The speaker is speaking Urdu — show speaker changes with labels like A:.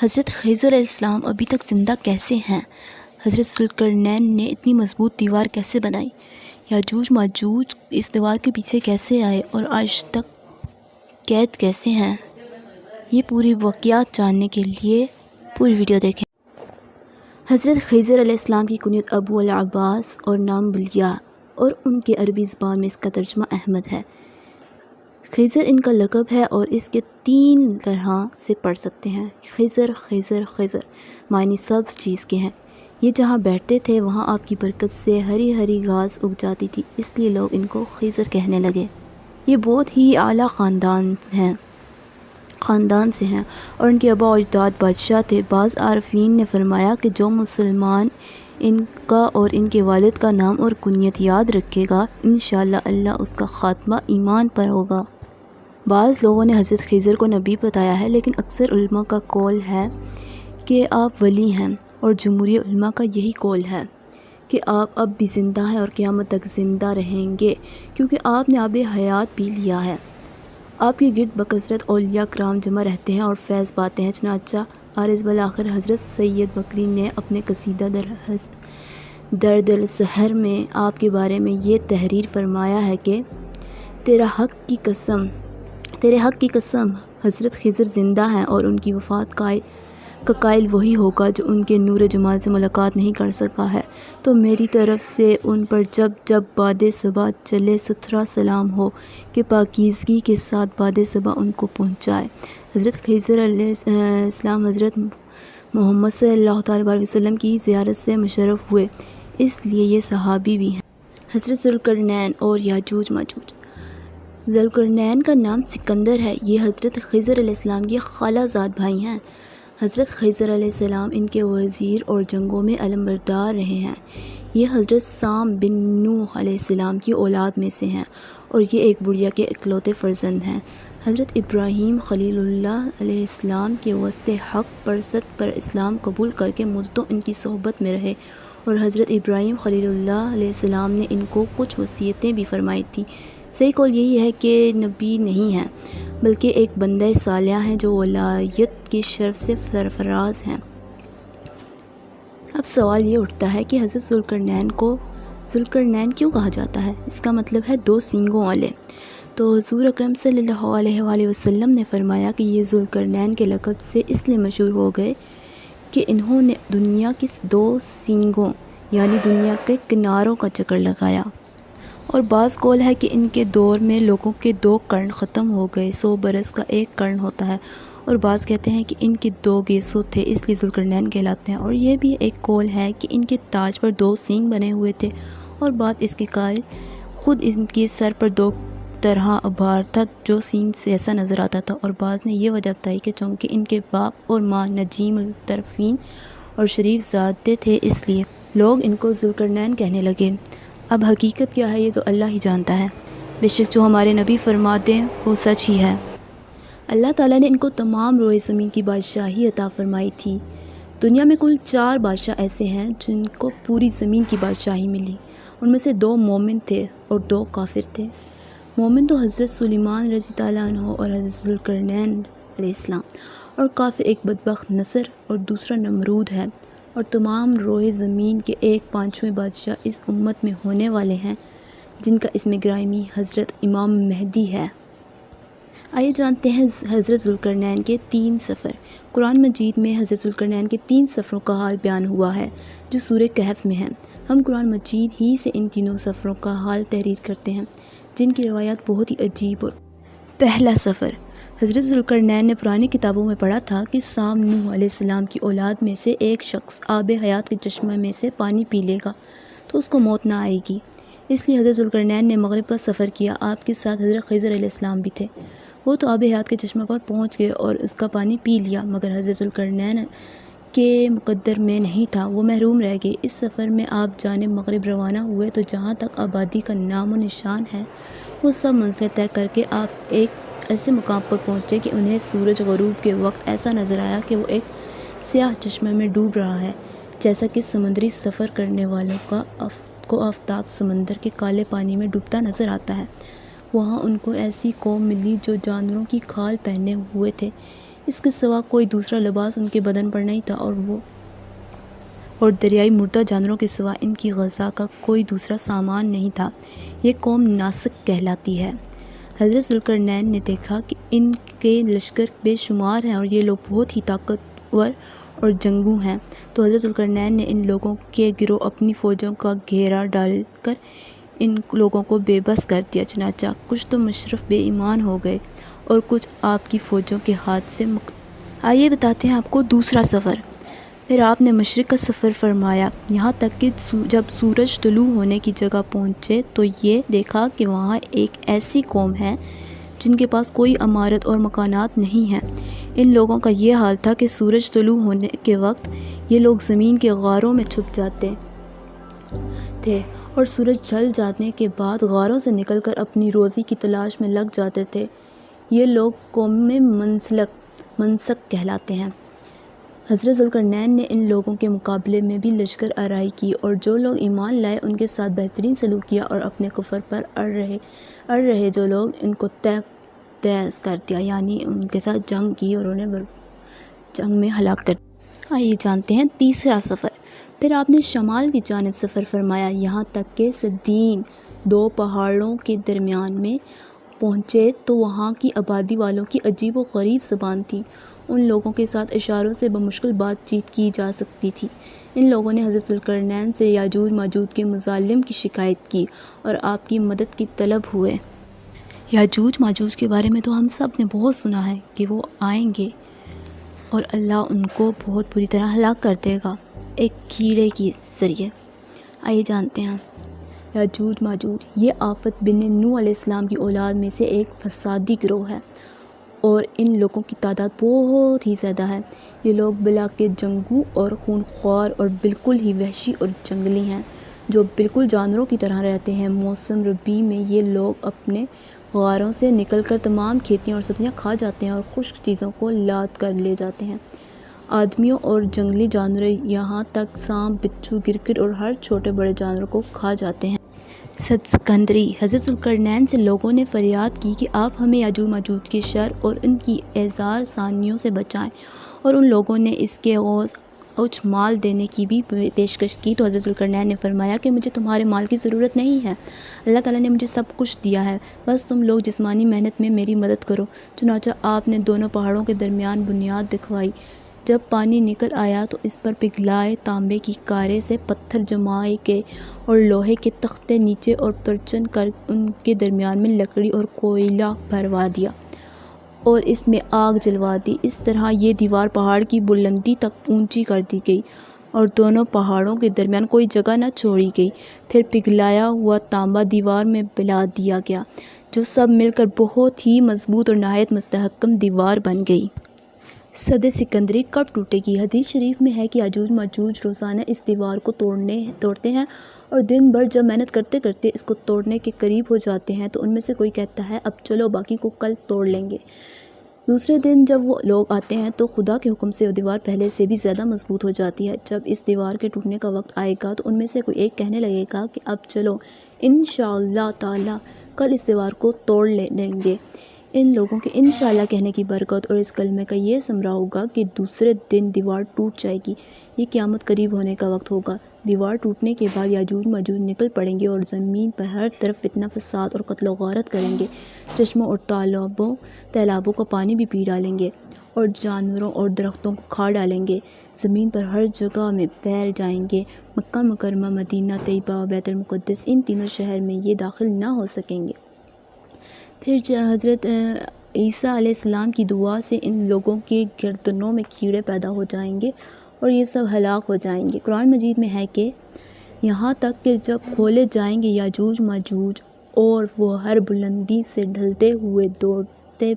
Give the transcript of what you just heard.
A: حضرت خضر علیہ السلام ابھی تک زندہ کیسے ہیں؟ حضرت ذوالقرنین نے اتنی مضبوط دیوار کیسے بنائی؟ یاجوج ماجوج اس دیوار کے پیچھے کیسے آئے اور آج تک قید کیسے ہیں؟ یہ پوری واقعات جاننے کے لیے پوری ویڈیو دیکھیں۔ حضرت خضر علیہ السلام کی کنیت ابو العباس اور نام بلیہ اور ان کے عربی زبان میں اس کا ترجمہ احمد ہے۔ خضر ان کا لقب ہے اور اس کے 3 طرح سے پڑھ سکتے ہیں۔ خضر خضر خضر معنی سبز چیز کے ہیں۔ یہ جہاں بیٹھتے تھے وہاں آپ کی برکت سے ہری ہری گھاس اگ جاتی تھی، اس لیے لوگ ان کو خضر کہنے لگے۔ یہ بہت ہی اعلیٰ خاندان سے ہیں اور ان کے آباء و اجداد بادشاہ تھے۔ بعض عارفین نے فرمایا کہ جو مسلمان ان کا اور ان کے والد کا نام اور کنیت یاد رکھے گا، انشاءاللہ اللہ اس کا خاتمہ ایمان پر ہوگا۔ بعض لوگوں نے حضرت خضر کو نبی بتایا ہے، لیکن اکثر علماء کا قول ہے کہ آپ ولی ہیں، اور جمہوری علماء کا یہی قول ہے کہ آپ اب بھی زندہ ہیں اور قیامت تک زندہ رہیں گے، کیونکہ آپ نے آب حیات پی لیا ہے۔ آپ کے گرد بکثرت اولیاء کرام جمع رہتے ہیں اور فیض پاتے ہیں۔ چنانچہ عارض بالآخر حضرت سید بکری نے اپنے قصیدہ درد السحر میں آپ کے بارے میں یہ تحریر فرمایا ہے کہ تیرے حق کی قسم حضرت خضر زندہ ہیں اور ان کی وفات کا قائل وہی ہوگا جو ان کے نور جمال سے ملاقات نہیں کر سکا ہے، تو میری طرف سے ان پر جب باد صبا چلے ستھرا سلام ہو کہ پاکیزگی کے ساتھ باد صبا ان کو پہنچائے۔ حضرت خضر علیہ السلام حضرت محمد صلی اللہ تعالیٰ علیہ وسلم کی زیارت سے مشرف ہوئے، اس لیے یہ صحابی بھی ہیں۔ حضرت ذوالقرنین اور یاجوج ماجوج۔ ذوالقرنین کا نام سکندر ہے۔ یہ حضرت خضر علیہ السلام کے خالہ زاد بھائی ہیں۔ حضرت خضر علیہ السلام ان کے وزیر اور جنگوں میں علمبردار رہے ہیں۔ یہ حضرت سام بن نوح علیہ السلام کی اولاد میں سے ہیں اور یہ ایک بڑھیا کے اکلوتے فرزند ہیں۔ حضرت ابراہیم خلیل اللہ علیہ السلام کے واسطے حق پرست پر اسلام قبول کر کے مدتوں ان کی صحبت میں رہے، اور حضرت ابراہیم خلیل اللہ علیہ السلام نے ان کو کچھ وصیتیں بھی فرمائی تھیں۔ صحیح قول یہی ہے کہ نبی نہیں ہیں بلکہ ایک بندہ صالح ہیں جو ولایت کی شرف سے سرفراز ہیں۔ اب سوال یہ اٹھتا ہے کہ حضرت ذوالقرنین کو ذوالقرنین کیوں کہا جاتا ہے؟ اس کا مطلب ہے 2 سینگوں والے۔ تو حضور اکرم صلی اللہ علیہ وآلہ وسلم نے فرمایا کہ یہ ذوالقرنین کے لقب سے اس لیے مشہور ہو گئے کہ انہوں نے دنیا کی 2 سینگوں یعنی دنیا کے کناروں کا چکر لگایا، اور بعض قول ہے کہ ان کے دور میں لوگوں کے 2 قرن ختم ہو گئے، 100 برس کا 1 قرن ہوتا ہے، اور بعض کہتے ہیں کہ ان کے 2 گیسو تھے اس لیے ذوالقرنین کہلاتے ہیں، اور یہ بھی ایک قول ہے کہ ان کے تاج پر 2 سینگ بنے ہوئے تھے، اور بات اس کے قائل خود ان کے سر پر 2 طرح ابھار تھا جو سینگ سے ایسا نظر آتا تھا، اور بعض نے یہ وجہ بتائی کہ چونکہ ان کے باپ اور ماں نجیم الطرفین اور شریف ذاتے تھے اس لیے لوگ ان کو ذوالقرنین کہنے لگے۔ اب حقیقت کیا ہے یہ تو اللہ ہی جانتا ہے، بے شک جو ہمارے نبی فرماتے ہیں وہ سچ ہی ہے۔ اللہ تعالیٰ نے ان کو تمام روئے زمین کی بادشاہی عطا فرمائی تھی۔ دنیا میں کل 4 بادشاہ ایسے ہیں جن کو پوری زمین کی بادشاہی ملی، ان میں سے 2 مومن تھے اور 2 کافر تھے۔ مومن تو حضرت سلیمان رضی اللہ عنہ اور حضرت ذوالقرنین علیہ السلام، اور کافر ایک بدبخت نصر اور دوسرا نمرود ہے، اور تمام روئے زمین کے 1/5 بادشاہ اس امت میں ہونے والے ہیں جن کا اسم گرامی حضرت امام مہدی ہے۔ آئیے جانتے ہیں حضرت ذوالقرنین کے 3 سفر۔ قرآن مجید میں حضرت ذوالقرنین کے 3 سفروں کا حال بیان ہوا ہے جو سورہ کہف میں ہیں۔ ہم قرآن مجید ہی سے ان تینوں سفروں کا حال تحریر کرتے ہیں جن کی روایات بہت ہی عجیب اور پہلا سفر حضرت ذوالقرنین نے پرانی کتابوں میں پڑھا تھا کہ سام نوح علیہ السلام کی اولاد میں سے ایک شخص آب حیات کے چشمہ میں سے پانی پی لے گا تو اس کو موت نہ آئے گی، اس لیے حضرت ذوالقرنین نے مغرب کا سفر کیا۔ آپ کے ساتھ حضرت خضر علیہ السلام بھی تھے۔ وہ تو آب حیات کے چشمہ پر پہنچ گئے اور اس کا پانی پی لیا، مگر حضرت ذوالقرنین کے مقدر میں نہیں تھا، وہ محروم رہ گئے۔ اس سفر میں آپ جانب مغرب روانہ ہوئے تو جہاں تک آبادی کا نام و نشان ہے وہ سب منزلیں طے کر کے آپ ایک ایسے مقام پر پہنچے کہ انہیں سورج غروب کے وقت ایسا نظر آیا کہ وہ ایک سیاہ چشمے میں ڈوب رہا ہے، جیسا کہ سمندری سفر کرنے والوں کو آفتاب سمندر کے کالے پانی میں ڈوبتا نظر آتا ہے۔ وہاں ان کو ایسی قوم ملی جو جانوروں کی کھال پہنے ہوئے تھے، اس کے سوا کوئی دوسرا لباس ان کے بدن پر نہیں تھا اور دریائی مردہ جانوروں کے سوا ان کی غذا کا کوئی دوسرا سامان نہیں تھا۔ یہ قوم ناسک کہلاتی ہے۔ حضرت ذوالقرنین نے دیکھا کہ ان کے لشکر بے شمار ہیں اور یہ لوگ بہت ہی طاقتور اور جنگجو ہیں، تو حضرت ذوالقرنین نے ان لوگوں کے گروہ اپنی فوجوں کا گھیرا ڈال کر ان لوگوں کو بے بس کر دیا۔ چنانچہ کچھ تو مشرف بے ایمان ہو گئے اور کچھ آپ کی فوجوں کے ہاتھ سے آئیے بتاتے ہیں آپ کو دوسرا سفر۔ پھر آپ نے مشرق کا سفر فرمایا، یہاں تک کہ جب سورج طلوع ہونے کی جگہ پہنچے تو یہ دیکھا کہ وہاں ایک ایسی قوم ہے جن کے پاس کوئی عمارت اور مکانات نہیں ہیں۔ ان لوگوں کا یہ حال تھا کہ سورج طلوع ہونے کے وقت یہ لوگ زمین کے غاروں میں چھپ جاتے تھے اور سورج ڈھل جانے کے بعد غاروں سے نکل کر اپنی روزی کی تلاش میں لگ جاتے تھے۔ یہ لوگ قوم منسک کہلاتے ہیں۔ حضرت ذوالقرنین نے ان لوگوں کے مقابلے میں بھی لشکر آرائی کی اور جو لوگ ایمان لائے ان کے ساتھ بہترین سلوک کیا اور اپنے کفر پر اڑ رہے جو لوگ ان کو تیز کر دیا، یعنی ان کے ساتھ جنگ کی اور انہیں جنگ میں ہلاک کر دیا۔ آئیے جانتے ہیں تیسرا سفر۔ پھر آپ نے شمال کی جانب سفر فرمایا، یہاں تک کہ سدین دو پہاڑوں کے درمیان میں پہنچے تو وہاں کی آبادی والوں کی عجیب و غریب زبان تھی۔ ان لوگوں کے ساتھ اشاروں سے بمشکل بات چیت کی جا سکتی تھی۔ ان لوگوں نے حضرت ذوالقرنین سے یاجوج ماجوج کے مظالم کی شکایت کی اور آپ کی مدد کی طلب ہوئے۔ یاجوج ماجوج کے بارے میں تو ہم سب نے بہت سنا ہے کہ وہ آئیں گے اور اللہ ان کو بہت بری طرح ہلاک کر دے گا ایک کیڑے کے ذریعے۔ آئیے جانتے ہیں یاجوج ماجوج۔ یہ آفت بن نوح علیہ السلام کی اولاد میں سے ایک فسادی گروہ ہے اور ان لوگوں کی تعداد بہت ہی زیادہ ہے۔ یہ لوگ بلا کے جنگجو اور خونخوار اور بالکل ہی وحشی اور جنگلی ہیں، جو بالکل جانوروں کی طرح رہتے ہیں۔ موسم ربیع میں یہ لوگ اپنے غاروں سے نکل کر تمام کھیتیاں اور سبزیاں کھا جاتے ہیں اور خشک چیزوں کو لاد کر لے جاتے ہیں۔ آدمیوں اور جنگلی جانور یہاں تک سانپ، بچھو، گرگٹ اور ہر چھوٹے بڑے جانور کو کھا جاتے ہیں۔ سکندری۔ حضرت ذوالقرنین سے لوگوں نے فریاد کی کہ آپ ہمیں یاجوج ماجوج کے شر اور ان کی اعذار ثانیوں سے بچائیں، اور ان لوگوں نے اس کے عوض کچھ مال دینے کی بھی پیشکش کی، تو حضرت ذوالقرنین نے فرمایا کہ مجھے تمہارے مال کی ضرورت نہیں ہے، اللہ تعالیٰ نے مجھے سب کچھ دیا ہے، بس تم لوگ جسمانی محنت میں میری مدد کرو۔ چنانچہ آپ نے دونوں پہاڑوں کے درمیان بنیاد دکھوائی۔ جب پانی نکل آیا تو اس پر پگھلائے تانبے کی کاریں سے پتھر جمائے گئے اور لوہے کے تختے نیچے اور پرچن کر ان کے درمیان میں لکڑی اور کوئلہ بھروا دیا اور اس میں آگ جلوا دی۔ اس طرح یہ دیوار پہاڑ کی بلندی تک اونچی کر دی گئی اور دونوں پہاڑوں کے درمیان کوئی جگہ نہ چھوڑی گئی۔ پھر پگھلایا ہوا تانبا دیوار میں ملا دیا گیا، جو سب مل کر بہت ہی مضبوط اور نہایت مستحکم دیوار بن گئی۔ سد سکندری کب ٹوٹے گی؟ حدیث شریف میں ہے کہ یاجوج ماجوج روزانہ اس دیوار کو توڑتے ہیں اور دن بھر جب محنت کرتے کرتے اس کو توڑنے کے قریب ہو جاتے ہیں تو ان میں سے کوئی کہتا ہے اب چلو باقی کو کل توڑ لیں گے۔ دوسرے دن جب وہ لوگ آتے ہیں تو خدا کے حکم سے وہ دیوار پہلے سے بھی زیادہ مضبوط ہو جاتی ہے۔ جب اس دیوار کے ٹوٹنے کا وقت آئے گا تو ان میں سے کوئی ایک کہنے لگے گا کہ اب چلو انشاءاللہ تعالی کل اس دیوار کو توڑ لیں گے۔ ان لوگوں کے انشاءاللہ کہنے کی برکت اور اس کلمے کا یہ ثمرہ ہوگا کہ دوسرے دن دیوار ٹوٹ جائے گی۔ یہ قیامت قریب ہونے کا وقت ہوگا۔ دیوار ٹوٹنے کے بعد یاجوج ماجوج نکل پڑیں گے اور زمین پر ہر طرف فتنہ فساد اور قتل و غارت کریں گے، چشموں اور تالابوں کا پانی بھی پی ڈالیں گے اور جانوروں اور درختوں کو کھا ڈالیں گے، زمین پر ہر جگہ میں پھیل جائیں گے۔ مکہ مکرمہ، مدینہ طیبہ و بیت المقدس، ان تینوں شہر میں یہ داخل نہ ہو سکیں گے۔ پھر حضرت عیسیٰ علیہ السلام کی دعا سے ان لوگوں کے گردنوں میں کیڑے پیدا ہو جائیں گے اور یہ سب ہلاک ہو جائیں گے۔ قرآن مجید میں ہے کہ یہاں تک کہ جب کھولے جائیں گے یاجوج ماجوج اور وہ ہر بلندی سے ڈھلتے ہوئے دوڑتے